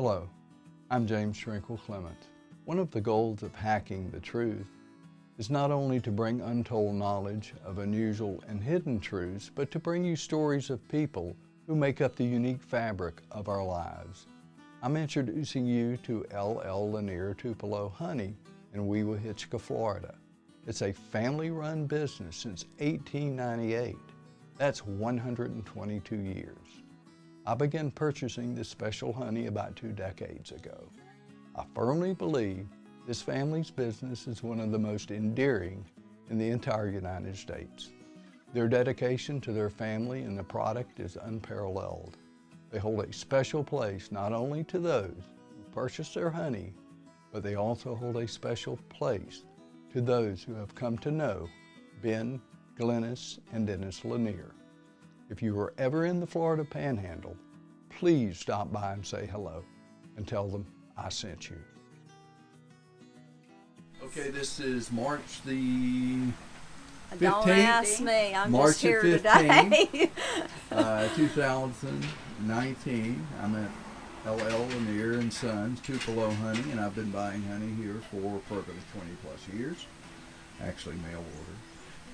Hello, I'm James Shrinkle Clement. One of the goals of Hacking the Truth is not only to bring untold knowledge of unusual and hidden truths, but to bring you stories of people who make up the unique fabric of our lives. I'm introducing you to L. Lanier Tupelo Honey in Weewillitcha, Florida. It's a family-run business since 1898. That's 122 years. I began purchasing this special honey about 2 decades ago. I firmly believe this family's business is one of the most endearing in the entire United States. Their dedication to their family and the product is unparalleled. They hold a special place not only to those who purchase their honey, but they also hold a special place to those who have come to know Ben, Glynnis, and Dennis Lanier. If you are ever in the Florida Panhandle, please stop by and say hello and tell them I sent you. Okay, this is March the 15th. Don't ask me, I'm March just here 15th, today. 2019. I'm at L. Lanier and Sons, Tupelo Honey, and I've been buying honey here for probably 20 plus years. Actually mail order.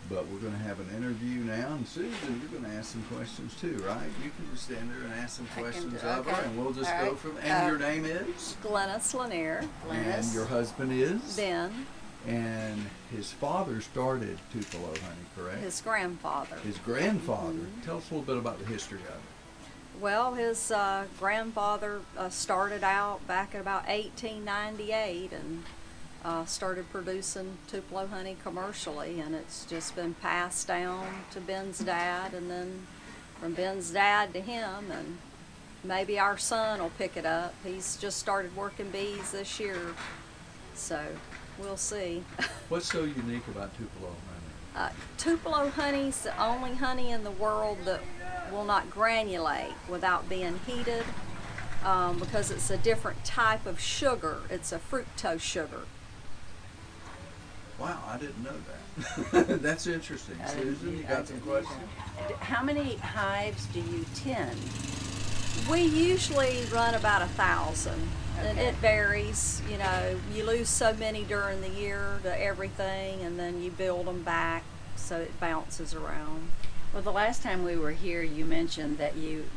But we're going to have an interview now, and Susan, you're going to ask some questions too, right? You can just stand there and ask some questions of her, and we'll just go from. And your name is? Glynnis Lanier. And your husband is? Ben. And his father started Tupelo Honey, correct? His grandfather. His grandfather. Tell us a little bit about the history of it. Well, his grandfather started out back in about 1898 and started producing Tupelo honey commercially, and it's just been passed down to Ben's dad, and then from Ben's dad to him, and maybe our son will pick it up. He's just started working bees this year, so we'll see. What's so unique about Tupelo honey? Tupelo honey's the only honey in the world that will not granulate without being heated because it's a different type of sugar. It's a fructose sugar. Wow, I didn't know that. That's interesting. Susan, you got some questions? How many hives do you tend? We usually run about 1,000, and Okay. it varies. You know, you lose so many during the year to everything, and then you build them back, so it bounces around. Well, the last time we were here, you mentioned that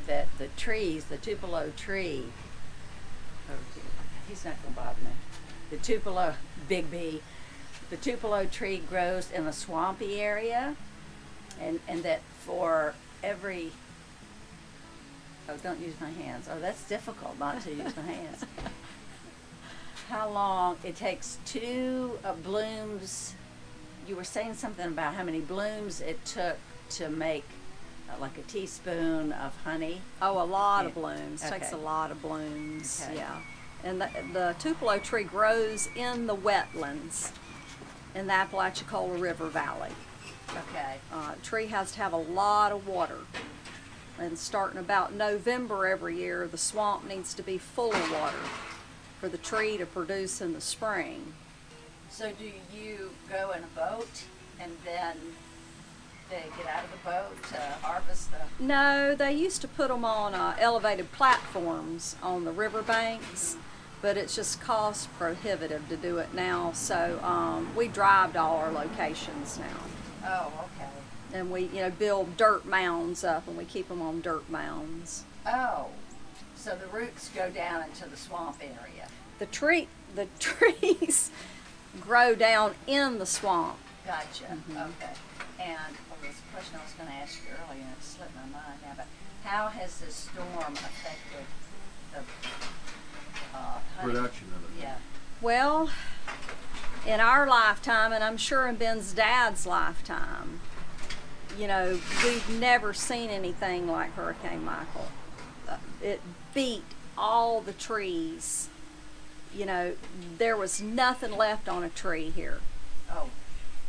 the trees, the Tupelo tree. Oh, he's not going to bother me. The Tupelo big bee. The Tupelo tree grows in a swampy area, and that for every. Oh, don't use my hands. Oh, that's difficult not to use my hands. How long it takes 2 blooms? You were saying something about how many blooms it took to make like a teaspoon of honey. Oh, a lot of Yeah. blooms. Okay. Takes a lot of blooms. Okay. Yeah, and the Tupelo tree grows in the wetlands in the Apalachicola River Valley. Okay. Tree has to have a lot of water, and starting about November every year, the swamp needs to be full of water for the tree to produce in the spring. So do you go in a boat and then they get out of the boat to harvest the? No, they used to put them on elevated platforms on the riverbanks, but it's just cost prohibitive to do it now. So we drive to all our locations now, Oh, okay. and we build dirt mounds up, and we keep them on dirt mounds. Oh, so the roots go down into the swamp area. The trees grow down in the swamp. Gotcha. Okay. And there was a question I was going to ask you earlier, and it slipped my mind now. But how has this storm affected the honey? Production of it. Yeah. Well, in our lifetime, and I'm sure in Ben's dad's lifetime, we've never seen anything like Hurricane Michael. It beat all the trees. There was nothing left on a tree here. Oh.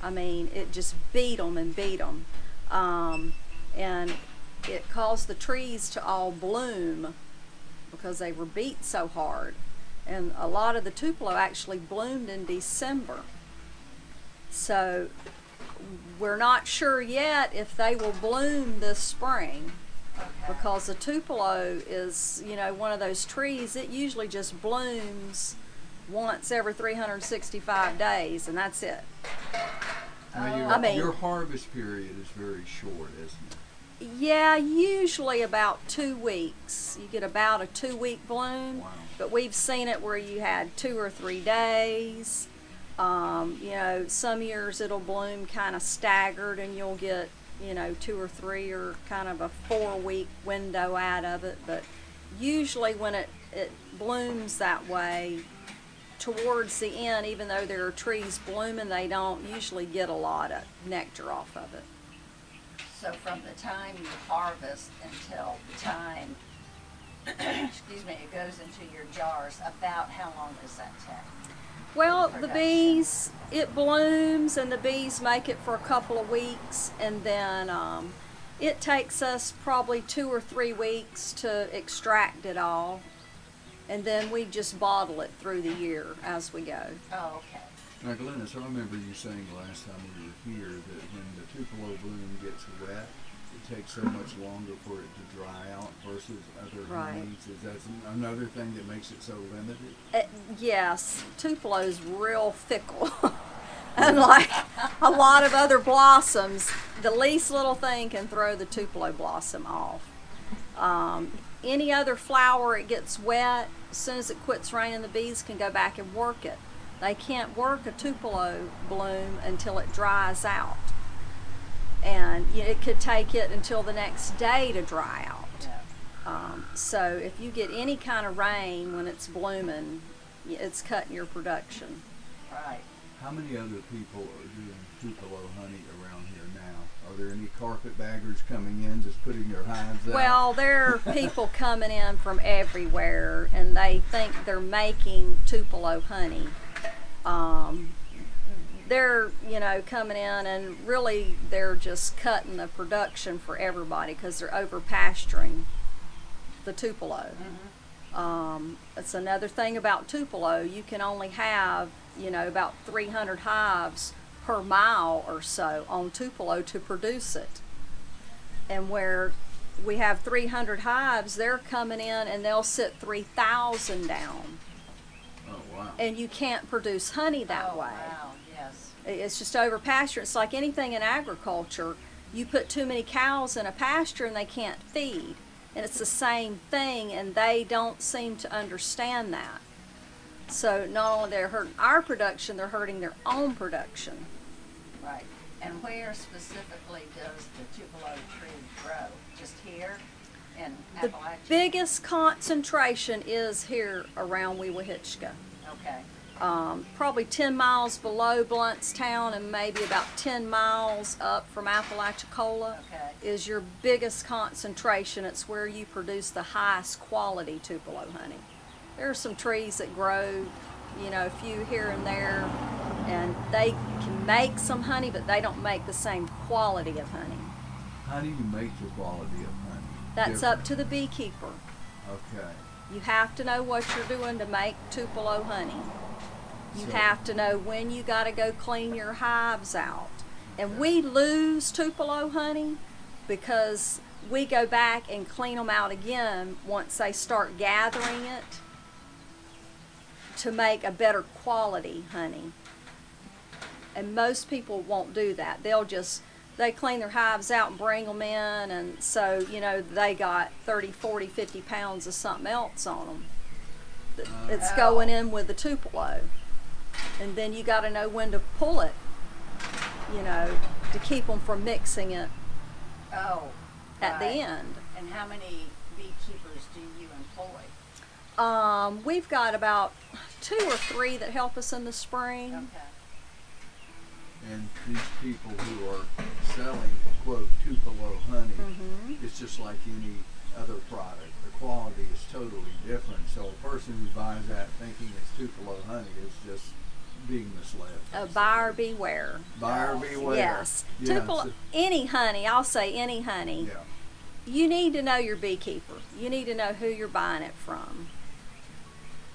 I mean, it just beat them and beat them. And it caused the trees to all bloom because they were beat so hard. And a lot of the Tupelo actually bloomed in December. So we're not sure yet if they will bloom this spring. because the Tupelo is, you know, one of those trees, it usually just blooms once every 365 days, and that's it. Now, I mean- your harvest period is very short, isn't it? Yeah, usually about 2 weeks. You get about a 2-week bloom, Wow. but we've seen it where you had 2 or 3 days. You know, some years it'll bloom kind of staggered, and you'll get, you know, 2 or 3 or kind of a 4-week window out of it. But usually when it blooms that way, towards the end, even though there are trees blooming, they don't usually get a lot of nectar off of it. So from the time you harvest until the time, excuse me, it goes into your jars, about how long does that take? Well, For the production? bees, it blooms and the bees make it for a couple of weeks, and then it takes us probably 2 or 3 weeks to extract it all, and then we just bottle it through the year as we go. Oh, okay. Now, Glynnis, I remember you saying last time we were here that when the Tupelo bloom gets wet, it takes so much longer for it to dry out versus other Right. honeys. Is that another thing that makes it so limited? Yes, Tupelo's real fickle. Unlike a lot of other blossoms, the least little thing can throw the Tupelo blossom off. Any other flower, it gets wet. As soon as it quits raining, the bees can go back and work it. They can't work a Tupelo bloom until it dries out. And you know, it could take it until the next day to dry out. Yeah. So if you get any kind of rain when it's blooming, it's cutting your production. Right. How many other people are doing Tupelo honey around here now? Are there any carpetbaggers coming in just putting their hives out? Well, there are people coming in from everywhere, and they think they're making Tupelo honey. They're, you know, coming in, and really they're just cutting the production for everybody because they're over pasturing the Tupelo. It's another thing about Tupelo. You can only have, you know, about 300 hives per mile or so on Tupelo to produce it. And where we have 300 hives, they're coming in and they'll sit 3,000 down. Oh, wow. And you can't produce honey that Oh, way. wow, yes. It's just over pasture. It's like anything in agriculture. You put too many cows in a pasture and they can't feed. And it's the same thing, and they don't seem to understand that. So not only they're hurting our production, they're hurting their own production. Right. And where specifically does the Tupelo tree grow? Just here in The Appalachia? biggest concentration is here around Weewahitchka. Okay. Probably 10 miles below Bluntstown and maybe about 10 miles up from Apalachicola Okay. is your biggest concentration. It's where you produce the highest quality Tupelo honey. There are some trees that grow, you know, a few here and there, and they can make some honey, but they don't make the same quality of honey. How do you make the quality of honey? That's up to the beekeeper. Okay. You have to know what you're doing to make Tupelo honey. You So- have to know when you got to go clean your hives out. And we lose Tupelo honey because we go back and clean them out again once they start gathering it to make a better quality honey. And most people won't do that. They clean their hives out and bring them in, and so, you know, they got 30, 40, 50 pounds of something else on them. It's Oh. going in with the Tupelo. And then you got to know when to pull it, you know, to keep them from mixing it Oh. at the right. end. And how many beekeepers do you employ? We've got about 2 or 3 that help us in the spring. Okay. And these people who are selling, quote, Tupelo honey, it's just like any other product. The quality is totally different. So a person who buys that thinking it's Tupelo honey is just being misled. Buyer beware. Buyer beware. Yes. Yeah, Tupelo, so- any honey, I'll say any honey. yeah. You need to know your beekeeper. You need to know who you're buying it from.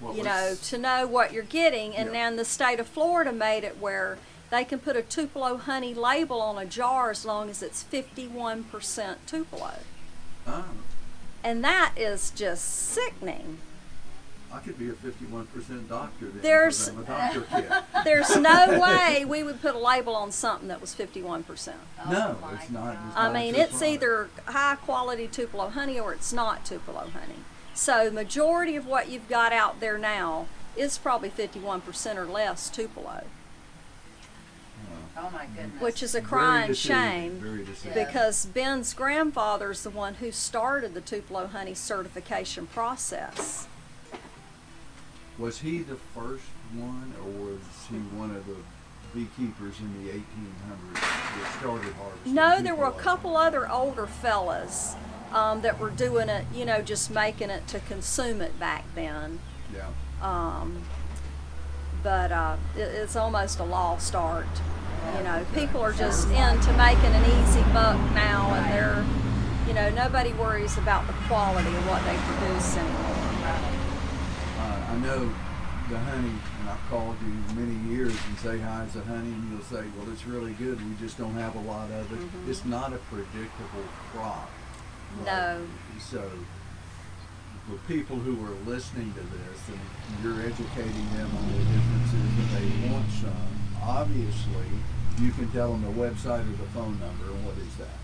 What You was- know, to know what you're getting. And Yeah. then the state of Florida made it where they can put a Tupelo honey label on a jar as long as it's 51% Tupelo. Ah, And that is just sickening. I could be a 51% doctor then. There's- 'cause I'm a doctor kid. There's no way we would put a label on something that was 51%. No, my it's not. God. It's I not mean, a good it's product. either high quality Tupelo honey or it's not Tupelo honey. So the majority of what you've got out there now is probably 51% or less Tupelo, Oh my goodness. which is a Very crying deceiving, shame Very deceiving. Yeah. because Ben's grandfather's the one who started the Tupelo honey certification process. Was he the first one, or was he one of the beekeepers in the 1800s that started harvesting? No, there were a Tupelo? couple other older fellas that were doing it, you know, just making it to consume it back then. Yeah. But it's almost a lost art. You know, people are just into making an easy buck now, and they're, you know, nobody worries about the quality of what they produce anymore. I know the honey, and I've called you many years and say hi to honey, and you'll say, well, it's really good. We just don't have a lot of it. Mm-hmm. It's not a predictable crop. No. So for people who are listening to this, and you're educating them on the differences, and they want some, obviously, you can tell them the website or the phone number, and what is that?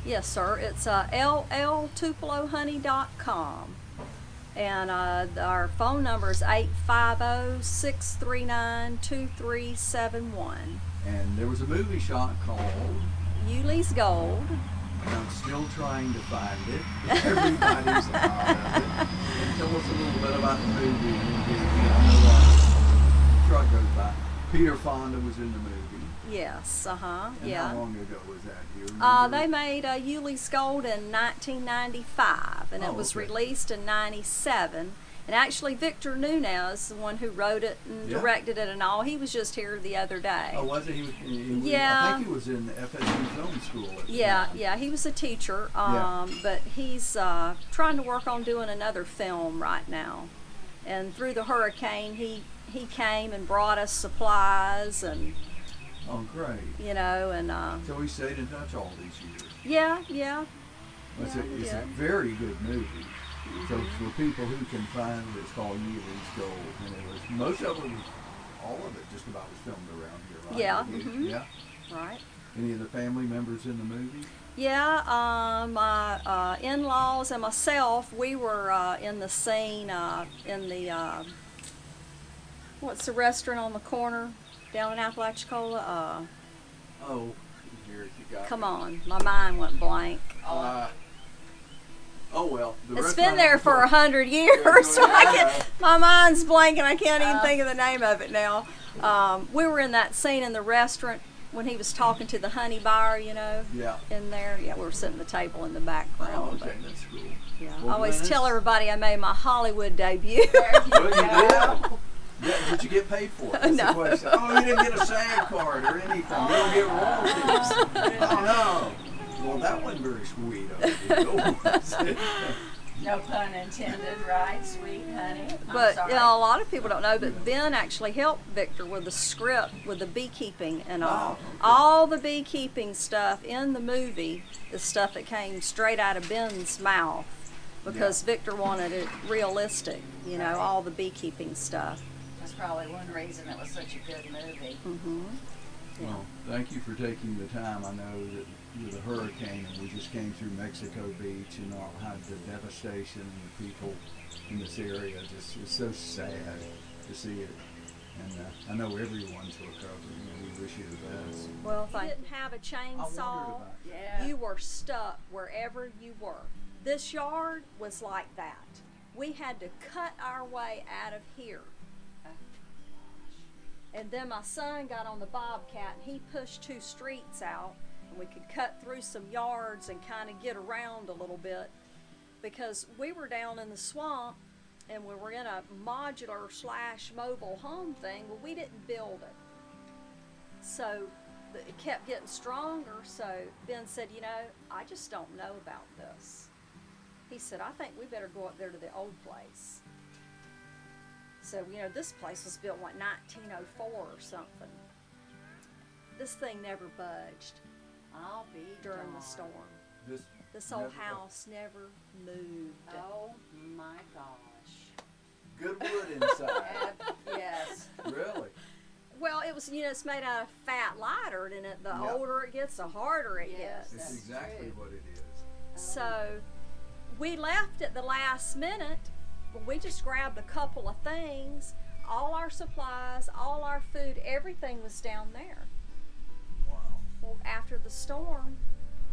Yes, sir. It's lltupelohoney.com. And our phone number is 850-639-2371. And there was a movie shot called, Yuli's Gold. and I'm still trying to find it. Everybody's out of it. And tell us a little bit about the movie. I know truck goes by. Peter Fonda was in the movie. Yes, And yeah. how long ago was that? Do you remember? They made Yuli's Gold in 1995, and Oh, it was okay. released in 97. And actually, Victor Nunez, the one who wrote it and Yeah. directed it and all, he was just here the other day. Oh, was it? Yeah. I think he was in the FSU Film School at the Yeah, time. yeah, he was a teacher, Yeah. but he's trying to work on doing another film right now. And through the hurricane, he came and brought us supplies, and Oh, great. you know, and So we stayed in touch all these years. yeah. It's, Yeah, it's we a did. very good movie. So for people who can find it, it's called Yuli's Gold, and it was most of it was all of it just about was filmed around here, right? Yeah, Yeah. right. Any of the family members in the movie? Yeah, my in-laws and myself, we were in the scene in the what's the restaurant on the corner down in Apalachicola? Oh, here you got. Come on, my mind went blank. Oh well. It's been there for 100 years, so my mind's blank and I can't even think of the name of it now. We were in that scene in the restaurant when he was talking to the honey buyer, you know, Yeah. in there. Yeah, we were sitting at the table in the background. Oh, but- okay, that's cool. Yeah, Well, I always Glynnis- tell everybody I made my Hollywood debut. Well, you did. Yeah, did you get paid for it? That's No. the question. Oh, you didn't get a SAG card or anything. You don't get royalties. Oh no. Well, that wasn't very sweet of you. No pun intended, right? Sweet honey. I'm But sorry. you know, a lot of people don't know, but Ben actually helped Victor with the script, with the beekeeping and all. Oh, okay. All the beekeeping stuff in the movie is stuff that came straight out of Ben's mouth because Victor wanted it realistic, you know, Right. all the beekeeping stuff. That's probably one reason it was such a good movie. Well, thank you for taking the time. I know that with the hurricane, and we just came through Mexico Beach and all had the devastation and the people in this area. Just it's so sad to see it. And I know everyone's recovering, and we wish you the best. Well, if I didn't have a I wondered chainsaw, about it. Yeah. you were stuck wherever you were. This yard was like that. We had to cut our way out of here. And then my son got on the Bobcat and he pushed 2 streets out and we could cut through some yards and kind of get around a little bit because we were down in the swamp and we were in a modular / mobile home thing. Well, we didn't build it. So it kept getting stronger. So Ben said, you know, I just don't know about this. He said, I think we better go up there to the old place. So, you know, this place was built like 1904 or something. This thing never budged I'll be during the darned. storm. This This old Never- house never moved. Oh my gosh. Good wood inside. Yes. Really? Well, it was, it's made out of fat lighter, and the Yep. older it gets, the harder it Yes. gets. It's That's exactly true. what it is. So we left at the last minute. But we just grabbed a couple of things. All our supplies, all our food, everything was down there. Wow. Well, after the storm,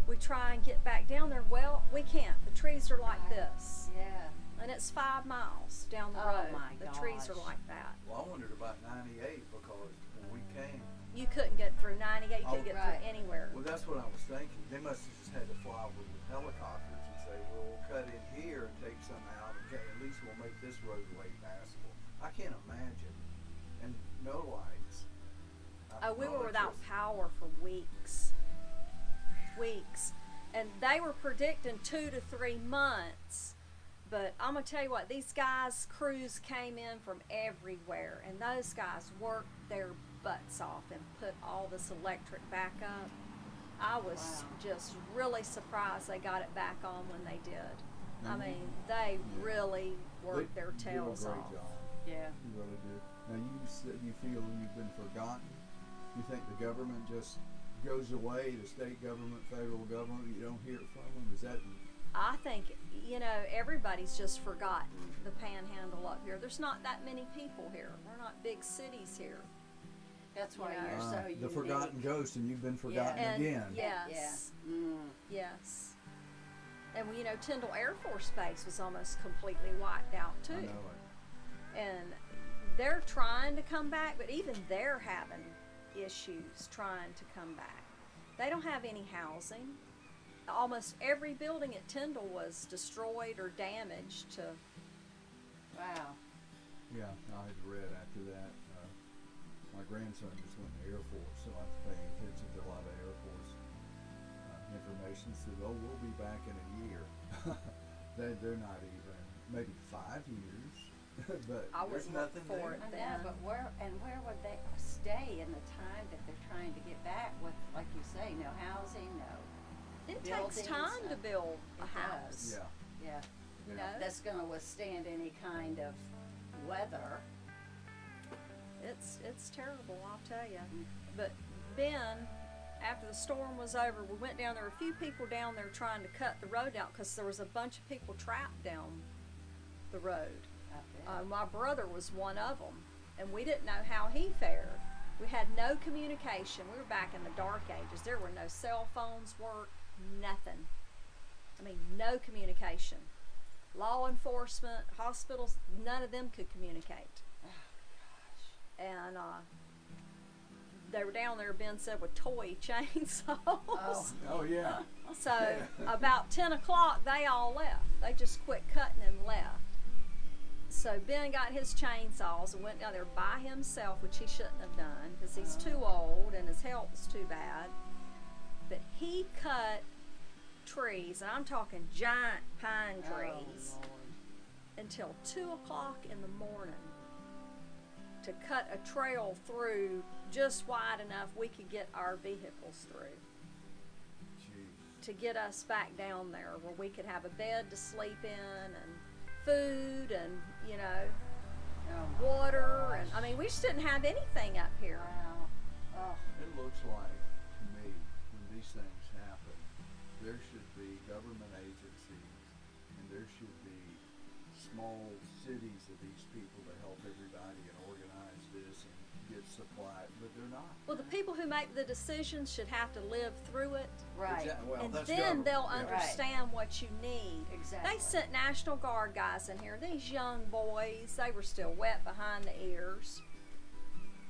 we try and get back down there. Well, we can't. The trees are like this. Yeah. And it's 5 miles down the Oh, road. my The trees are gosh. like that. Well, I wondered about 98 because when we came, You couldn't get through 98. You couldn't Oh, get right. through anywhere. well, that's what I was thinking. They must have just had to fly over with helicopters and say, well, we'll cut in here and take some out, and at least we'll make this roadway passable. I can't imagine. And no lights. We No were without electricity. power for weeks. Weeks. And they were predicting 2 to 3 months. But I'm going to tell you what, these guys' crews came in from everywhere. And those guys worked their butts off and put all this electric back up. I was Wow. just really surprised they got it back on when they did. I Mhm. mean, they Yeah. really worked They their do a tails great off. job. Yeah. You really do. Now you said you feel you've been forgotten. You think the government just goes away, the state government, federal government, you don't hear from them? Is that I think, everybody's just forgotten the panhandle up here. There's not that many people here. We're not big cities here. That's why Yeah. you're so unique. the forgotten ghost, and you've been forgotten And again? yes, Yeah. Mm. yes. And Tyndall Air Force Base was almost completely wiped out I too. know it. And they're trying to come back, but even they're having issues trying to come back. They don't have any housing. Almost every building at Tyndall was destroyed or damaged to Wow. Yeah, I had read after that. My grandson just went in the Air Force, so I'm paying attention to a lot of Air Force information. Said, "Oh, we'll be back in a year." They're not even maybe 5 years, but I there's wouldn't look nothing for there. it. I know, Then. but where would they stay in the time that they're trying to get back with, like you say, no housing, no. It takes buildings, time to build a it house. does. Yeah, Yeah. You yeah. know? That's going to withstand any kind of weather. It's terrible, I'll tell you. But Ben, after the storm was over, we went down. There were a few people down there trying to cut the road out because there was a bunch of people trapped down the road. Up there. My brother was one of them, and we didn't know how he fared. We had no communication. We were back in the dark ages. There were no cell phones, work, nothing. I mean, no communication. Law enforcement, hospitals, none of them could communicate. Oh, gosh. And they were down there, Ben said, with toy chainsaws. Oh. Oh yeah. So about 10 o'clock, they all left. They just quit cutting and left. So Ben got his chainsaws and went down there by himself, which he shouldn't have done because he's too old and his health's too bad. But he cut trees, and I'm talking giant pine trees, Oh, Lord. until 2 o'clock in the morning to cut a trail through just wide enough we could get our vehicles through Jeez. to get us back down there where we could have a bed to sleep in and food and Oh, my water gosh. and I mean we just didn't have anything up here. Wow. Oh. It looks like to me when these things happen, there should be government agencies and there should be small cities of these people to help everybody and organize this and get supplied, but they're not. Well, the people who make the decisions should have to live through it, Right. Well, and that's then government, they'll yeah. understand what you need. Exactly. They sent National Guard guys in here. These young boys, they were still wet behind the ears.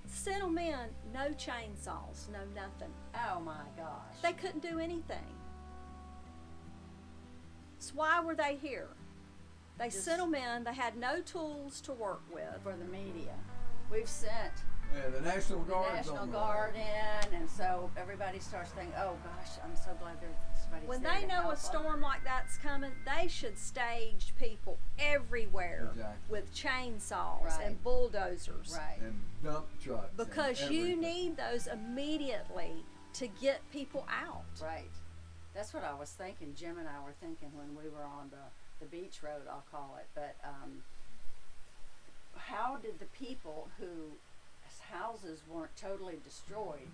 Sent them in, no chainsaws, no nothing. Oh my gosh. They couldn't do anything. So why were they here? They Just- sent them in. They had no tools to work with. For the media. We've sent Yeah, the National the Guard's National on the Guard in, and so everybody starts thinking, oh gosh, I'm so glad there's somebody When there they to know help a us. storm like that's coming, they should stage people everywhere Exactly. with chainsaws Right. and bulldozers. Right. And dump trucks. and Because you everything. need those immediately to get people out. Right. That's what I was thinking. Jim and I were thinking when we were on the beach road, I'll call it. But how did the people whose houses weren't totally destroyed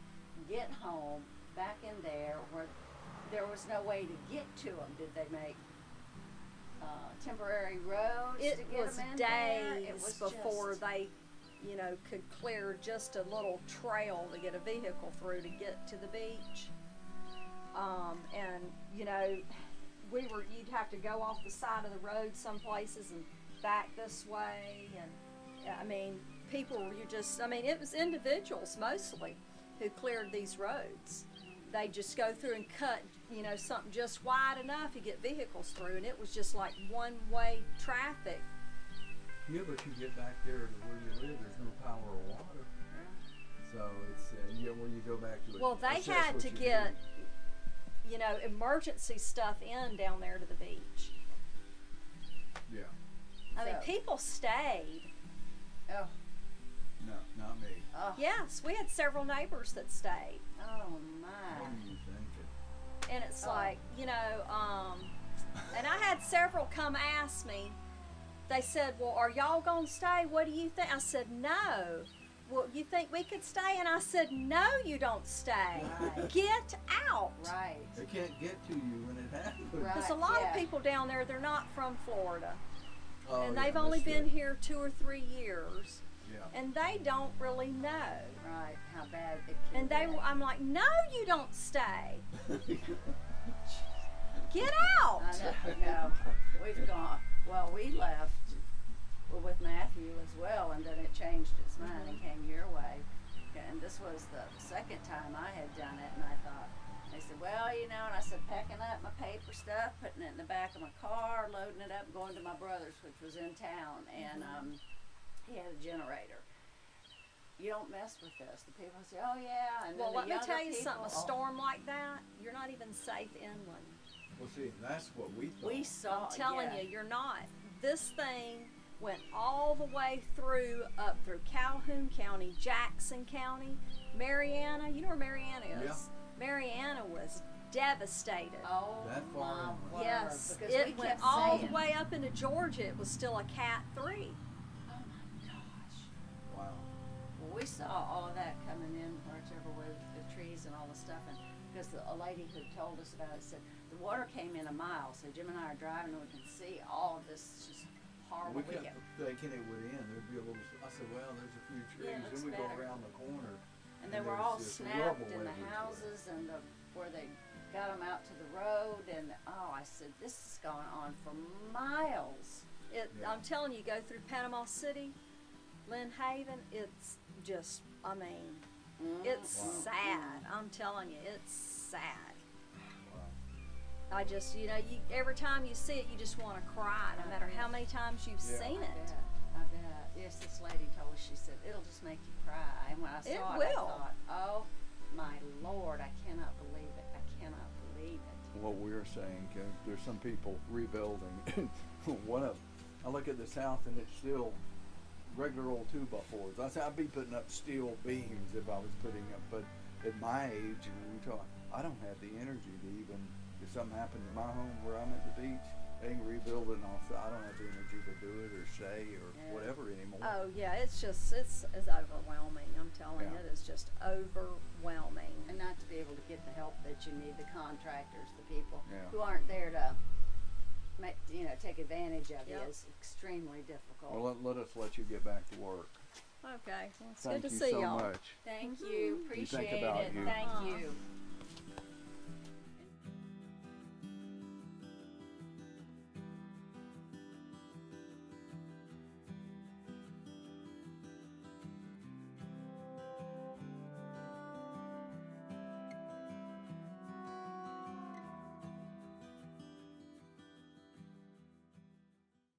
get home back in there where there was no way to get to them? Did they make temporary roads to It get was them in there? It days was before just, they, you know, could clear just a little trail to get a vehicle through to get to the beach. And you know, you'd have to go off the side of the road some places and back this way, and I mean, people were it was individuals mostly who cleared these roads. They just go through and cut, you know, something just wide enough to get vehicles through, and it was just like one-way traffic. Yeah, but you get back there to where you live, there's no power or water. So it's, where you go back to it. Well, they had to get, you know, emergency stuff in down there to the beach. Yeah. I mean, So- people stayed. Oh, No, not me. oh, Yes, we had several neighbors that stayed. oh What my. are you thinking? And it's Oh. like, you know, and I had several come ask me. They said, well, are y'all gonna stay? What do you think? I said, no. Well, you think we could stay? And I said, no, you don't stay. Right. Get out. Right. They can't get to you when it happens. Right. Because a lot Yeah. of people down there, they're not from Florida. Oh, And yeah, they've only that's been true. here 2 or 3 years. Yeah. And they don't really know. Right. How bad it can And get. I'm like, no, you don't stay. Get out. I know. We've gone. Well, we left with Matthew as well, and then it changed its mind and came your way. And this was the second time I had done it, and I thought, they said, well, you know, and I said, packing up my paper stuff, putting it in the back of my car, loading it up, going to my brother's, which was in town, and he had a generator. You don't mess with this. The people say, oh yeah, and Well, then let the me younger tell you people, something. A storm like that, you're not even safe inland. Well, see, that's what we thought. We saw. I'm telling yeah. you, you're not. This thing went all the way through, up through Calhoun County, Jackson County, Mariana. You know where Mariana is? Yeah. Mariana was devastated. Oh That far my in. word. Yes, Because we it went kept all saying, the way up into Georgia. It was still a Cat 3. oh my gosh. Wow. Well, we saw all of that coming in, whichever way, the trees and all the stuff, and because a lady who told us about it said the water came in a mile. So Jim and I are driving, and we can see all of this just horrible. We kept thinking it would end. There'd be a little. I said, well, there's a few trees. Yeah, it looks then we go better. around the corner. And they were there's all this snapped rubble in the everywhere. houses and where they got them out to the road. And oh, I said, this has gone on for miles. Yeah. I'm telling you, go through Panama City, Lynn Haven. It's just, I mean, it's Wow. sad. I'm telling you, it's sad. Wow. I just, you know, every time you see it, you just want to cry, no matter how many times you've Yeah. seen I it. bet. I bet. Yes, this lady told us, she said, it'll just make you cry. And when I saw It it, I will. thought, oh my Lord, I cannot believe it. I cannot believe it. What we were saying, there's some people rebuilding. I look at this house and it's still regular old 2x4s. I said I'd be putting up steel beams if I was putting up, but at my age, and we talk, I don't have the energy to even, if something happened to my home where I'm at the beach, they can rebuild it and all, so I don't have the energy to do it or stay or Yeah. whatever anymore. Oh yeah, it's overwhelming. I'm telling you, Yeah. it is just overwhelming. And not to be able to get the help that you need, the contractors, the people Yeah. who aren't there to make, take advantage of you Yep. is extremely difficult. Well, let us let you get back to work. Okay, well, it's Thank good to you see so y'all. much. Thank you. You think Appreciate about it. you. Thank Uh-huh. you.